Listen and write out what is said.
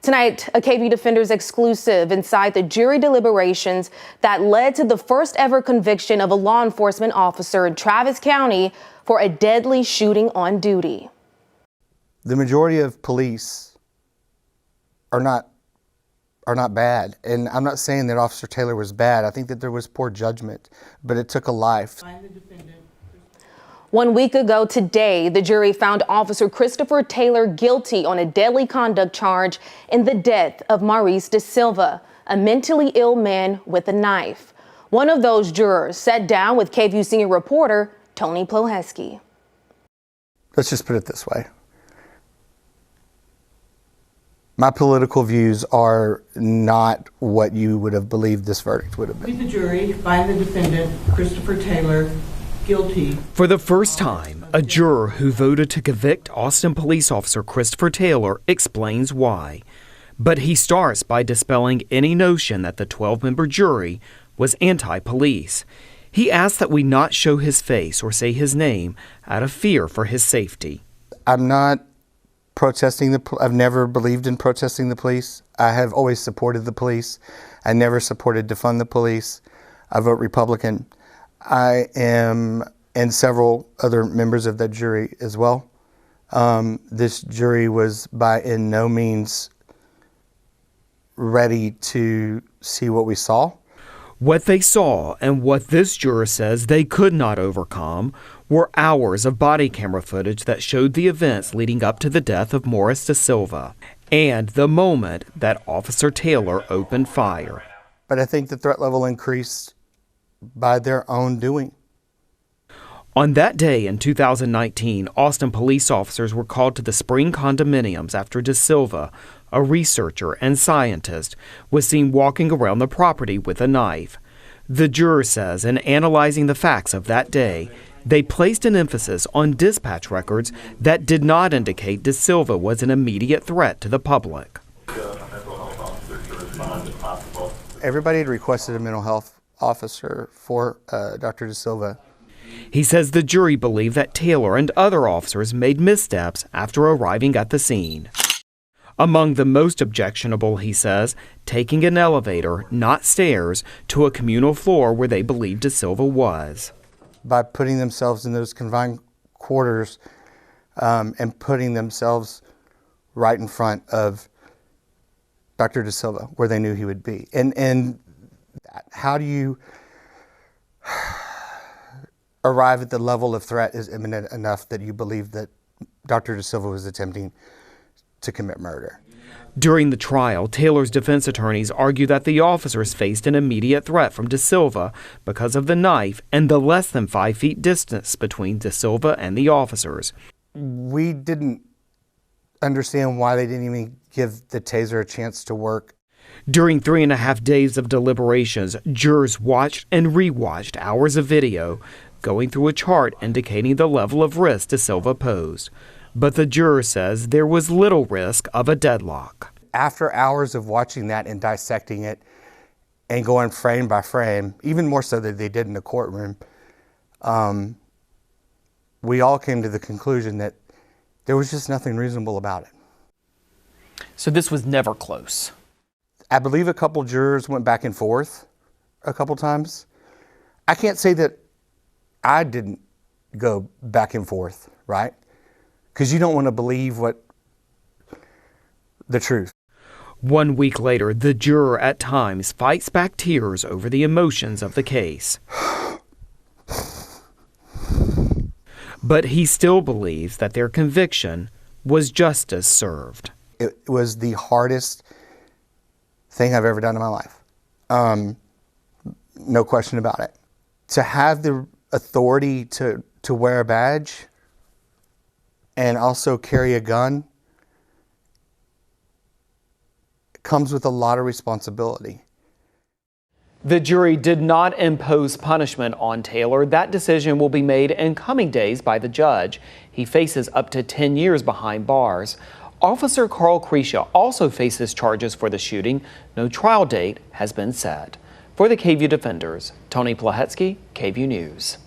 Tonight, a KVUE Defenders exclusive inside the jury deliberations that led to the first ever conviction of a law enforcement officer in Travis County for a deadly shooting on duty. The majority of police are not bad, and I'm not saying that Officer Taylor was bad. I think that there was poor judgment, but it took a life. 1 week ago today, the jury found Officer Christopher Taylor guilty on a deadly conduct charge in the death of Maurice De Silva, a mentally ill man with a knife. One of those jurors sat down with KVUE senior reporter Tony Ploheski. Let's just put it this way. My political views are not what you would have believed this verdict would have been. We, the jury, find the defendant, Christopher Taylor, guilty. For the first time, a juror who voted to convict Austin police officer Christopher Taylor explains why. But he starts by dispelling any notion that the 12-member jury was anti-police. He asks that we not show his face or say his name out of fear for his safety. I'm not protesting I've never believed in protesting the police. I have always supported the police. I never supported defund the police. I vote Republican. I am, and several other members of that jury as well. This jury was by in no means ready to see what we saw. What they saw and what this juror says they could not overcome were hours of body camera footage that showed the events leading up to the death of Maurice De Silva and the moment that Officer Taylor opened fire. But I think the threat level increased by their own doing. On that day in 2019, Austin police officers were called to the Spring condominiums after De Silva, a researcher and scientist, was seen walking around the property with a knife. The juror says in analyzing the facts of that day, they placed an emphasis on dispatch records that did not indicate De Silva was an immediate threat to the public. Everybody had requested a mental health officer for Dr. De Silva. He says the jury believed that Taylor and other officers made missteps after arriving at the scene. Among the most objectionable, he says, taking an elevator, not stairs, to a communal floor where they believed De Silva was. By putting themselves in those confined quarters and putting themselves right in front of Dr. De Silva, where they knew he would be. And how do you arrive at the level of threat is imminent enough that you believe that Dr. De Silva was attempting to commit murder? During the trial, Taylor's defense attorneys argue that the officers faced an immediate threat from De Silva because of the knife and the less than 5 feet distance between De Silva and the officers. We didn't understand why they didn't even give the taser a chance to work. During 3.5 days of deliberations, jurors watched and rewatched hours of video, going through a chart indicating the level of risk De Silva posed. But the juror says there was little risk of a deadlock. After hours of watching that and dissecting it and going frame by frame, even more so than they did in the courtroom, we all came to the conclusion that there was just nothing reasonable about it. So this was never close? I believe a couple jurors went back and forth a couple times. I can't say that I didn't go back and forth, right? Because you don't want to believe the truth. 1 week later, the juror at times fights back tears over the emotions of the case. But he still believes that their conviction was justice served. It was the hardest thing I've ever done in my life. No question about it. To have the authority to wear a badge and also carry a gun comes with a lot of responsibility. The jury did not impose punishment on Taylor. That decision will be made in coming days by the judge. He faces up to 10 years behind bars. Officer Carl Crecia also faces charges for the shooting. No trial date has been set. For the KVUE Defenders, Tony Ploheski, KVUE News.